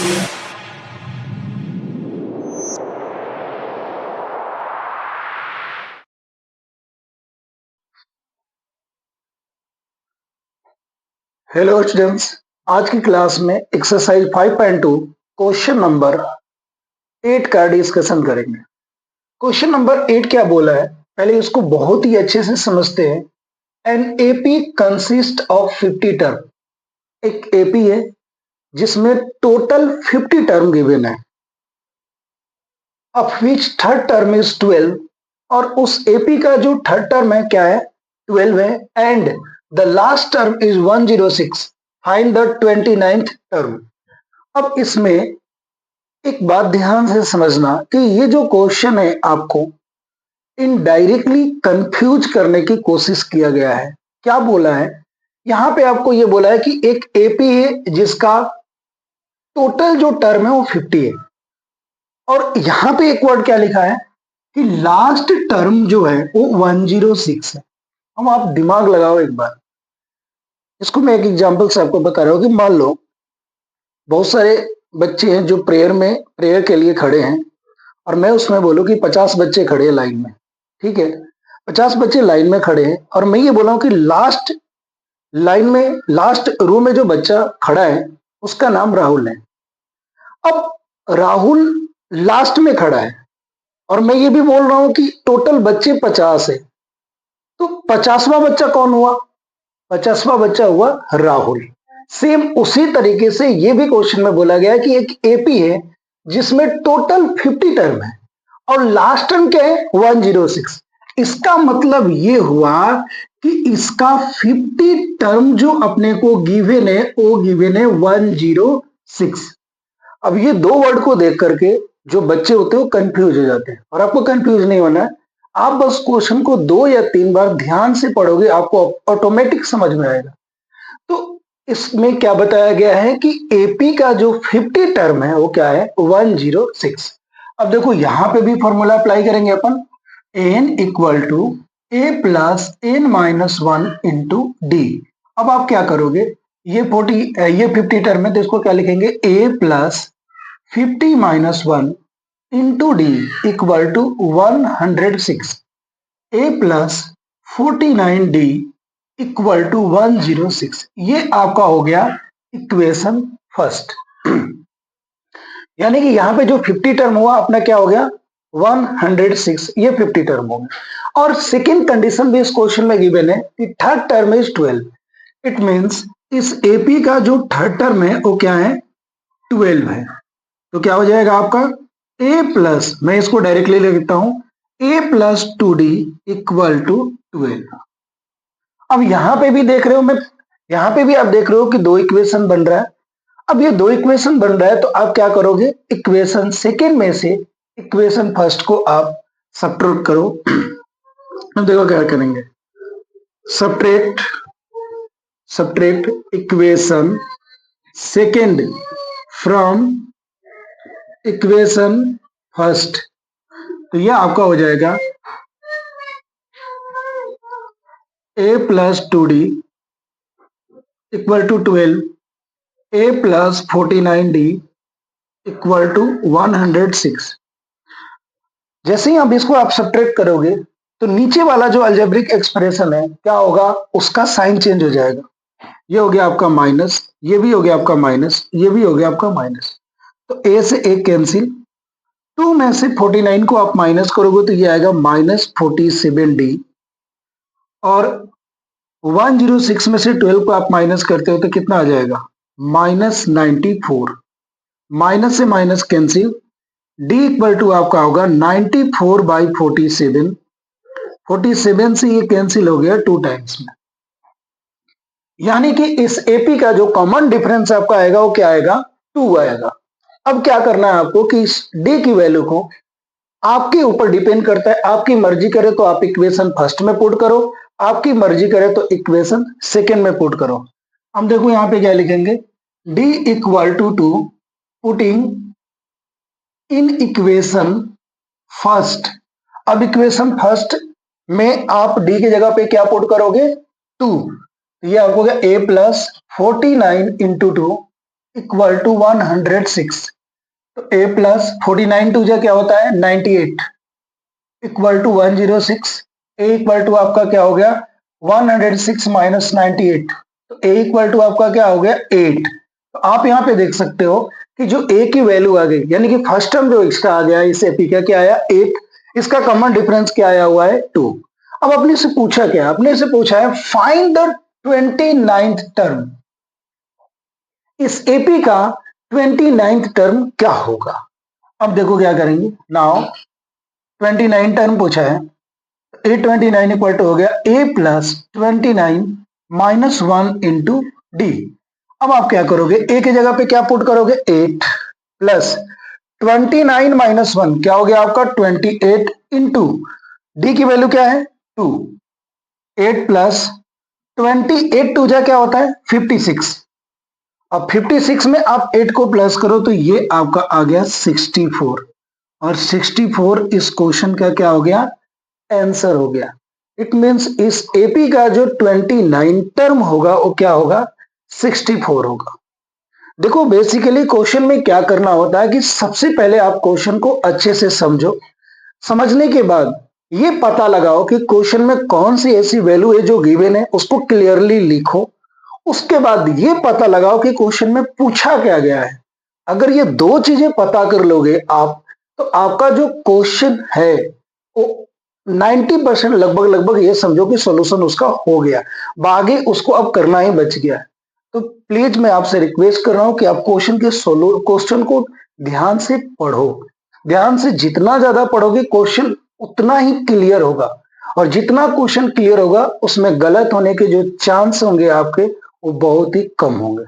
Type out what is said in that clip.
Hello students, आज की class में एक्सरसाइज 5.2 क्वेश्चन नंबर 8 का डिस्कशन करेंगे। क्वेश्चन नंबर 8 क्या बोला है, पहले इसको बहुत ही अच्छे से समझते हैं। An AP consist of 50 term. एक एपी है जिसमें टोटल 50 टर्म गिवन है, of which third term is 12, और उस एपी का जो थर्ड टर्म है क्या है, 12 है। And the last term is 106, find the 29th term. अब इसमें एक बात ध्यान से समझना कि ये जो क्वेश्चन है आपको इनडायरेक्टली कंफ्यूज करने की कोशिश किया गया है। क्या बोला है यहां पे, आपको ये बोला है कि एक एपी है जिसका टोटल जो टर्म है वो 50 है, और यहां पे एक वर्ड क्या लिखा है कि लास्ट टर्म जो है वो 106 है। हम आप दिमाग लगाओ एक बार, इसको मैं एक एग्जांपल से आपको बता रहा हूं कि मान लो बहुत सारे बच्चे हैं जो प्रेयर के लिए खड़े हैं, और मैं उसमें बोलूं कि 50 बच्चे खड़े हैं लाइन में। ठीक है, 50 बच्चे लाइन में खड़े हैं, और मैं ये बोला हूं कि लास्ट लाइन में, लास्ट रो में जो बच्चा खड़ा है उसका नाम राहुल है। अब राहुल लास्ट में खड़ा है, और मैं ये भी बोल रहा हूं कि टोटल बच्चे 50 है, तो 50वां बच्चा कौन हुआ? 50वां बच्चा हुआ राहुल। सेम उसी तरीके से ये भी क्वेश्चन में बोला गया है कि एक एपी है जिसमें टोटल 50 टर्म है और लास्ट टर्म क्या है, 106। इसका मतलब ये हुआ कि इसका 50 टर्म जो अपने को गिवन है वो गिवन है 106। अब ये दो वर्ड को देख करके जो बच्चे होते हैं वो कंफ्यूज हो जाते हैं, और आपको कंफ्यूज नहीं होना है। आप बस क्वेश्चन को 2 या 3 बार ध्यान से पढ़ोगे, आपको ऑटोमेटिक समझ में आएगा। तो इसमें क्या बताया गया है कि एपी का जो 50 टर्म है वो क्या है, 106। अब देखो यहां पे भी फॉर्मूला अप्लाई करेंगे अपन, N equal to A plus N minus 1 into D. अब आप क्या करोगे, ये 50 टर्म है तो इसको क्या लिखेंगे, A plus 50 minus 1 into D equal to 106, A plus 49 D equal to 106। ये आपका हो गया इक्वेशन फर्स्ट। यानी कि यहां पे जो 50 टर्म हुआ अपना क्या हो गया, 106, ये 50 टर्म हो गया। और सेकेंड कंडीशन भी इस क्वेश्चन में गिवन है कि third term is 12। It means इस एपी का जो थर्ड टर्म है वो क्या है, 12 है। तो क्या हो जाएगा आपका a प्लस, मैं इसको डायरेक्टली लिखता हूं, a plus 2d equal to 12। अब यहां पे भी देख रहे हो, मैं यहां पे भी आप देख रहे हो कि दो इक्वेशन बन रहा है। अब ये दो इक्वेशन बन रहा है तो आप क्या करोगे, इक्वेशन सेकेंड में से इक्वेशन फर्स्ट को आप सब्ट्रैक्ट करो। अब देखो क्या करेंगे, subtract subtract equation second from equation first. तो ये आपका हो जाएगा a plus 2d equal to 12, a plus 49d equal to 106। जैसे ही आप इसको आप सब्ट्रैक्ट करोगे तो नीचे वाला जो अलजेब्रिक एक्सप्रेशन है क्या होगा, उसका साइन चेंज हो जाएगा। ये हो गया आपका माइनस, ये भी हो गया आपका माइनस, ये भी हो गया आपका माइनस। तो a से a कैंसिल, 2 में से 49 को आप माइनस करोगे तो ये आएगा माइनस 47d, और 106 में से 12 को आप माइनस करते हो तो कितना आ जाएगा, माइनस 94। माइनस से minus cancel, d equal to आपका होगा 94 बाई 47। 47 से ये कैंसिल हो गया 2 टाइम्स में, यानी कि इस एपी का जो कॉमन डिफरेंस आपका आएगा वो क्या आएगा, 2 आएगा। अब क्या करना है आपको कि इस d की वैल्यू को, आपके ऊपर डिपेंड करता है, आपकी मर्जी करे तो आप इक्वेशन फर्स्ट में पुट करो, आपकी मर्जी करे तो इक्वेशन सेकेंड में पुट करो। हम देखो यहां पे क्या लिखेंगे, d equal to putting in equation first. अब इक्वेशन फर्स्ट में आप d की जगह पे क्या पुट करोगे, 2। ये आपको क्या, a plus 49 into 2 equal to 106। तो ए प्लस 49 टू जा क्या होता है 98 equal to 106। A equal to आपका क्या हो गया 106 माइनस 98। तो ए इक्वल टू आपका क्या हो गया 8। तो आप यहाँ पे देख सकते हो कि जो ए की वैल्यू आ गई यानी कि फर्स्ट टर्म जो एक्स्ट्रा आ गया इस एपी का क्या आया 8। इसका कॉमन डिफरेंस क्या आया हुआ है 2। अब अपने से पूछा क्या अपने से पूछा है फाइंड द 29th टर्म। इस एपी का 29th टर्म क्या होगा। अब देखो क्या करेंगे नाउ 29 टर्म पूछा है। ए 29 इक्वल टू हो गया ए प्लस 29 माइनस 1 इंटू डी। अब आप क्या करोगे ए की जगह पे क्या पुट करोगे 8 प्लस 29 माइनस 1 क्या हो गया आपका 28 इंटू डी की वैल्यू क्या है 2। 8 प्लस 28 टू जा क्या होता है 56। अब 56 में आप 8 को प्लस करो तो ये आपका आ गया 64 और 64 इस क्वेश्चन का क्या हो गया आंसर हो गया। इट मींस इस एपी का जो 29 टर्म होगा वो क्या होगा 64 होगा। देखो बेसिकली क्वेश्चन में क्या करना होता है कि सबसे पहले आप क्वेश्चन को अच्छे से समझो। समझने के बाद ये पता लगाओ कि क्वेश्चन में कौन सी ऐसी वैल्यू है जो गिवन है उसको क्लियरली लिखो। उसके बाद ये पता लगाओ कि क्वेश्चन में पूछा क्या गया है। अगर ये दो चीजें पता कर लोगे आप तो आपका जो क्वेश्चन है वो 90% लगभग लगभग ये समझो कि सॉल्यूशन उसका हो गया। बाकी उसको अब करना ही बच गया। तो प्लीज मैं आपसे रिक्वेस्ट कर रहा हूं कि आप क्वेश्चन को ध्यान से पढ़ो। ध्यान से जितना ज्यादा पढ़ोगे क्वेश्चन उतना ही क्लियर होगा और जितना क्वेश्चन क्लियर होगा उसमें गलत होने के जो चांस होंगे आपके वो बहुत ही कम होंगे।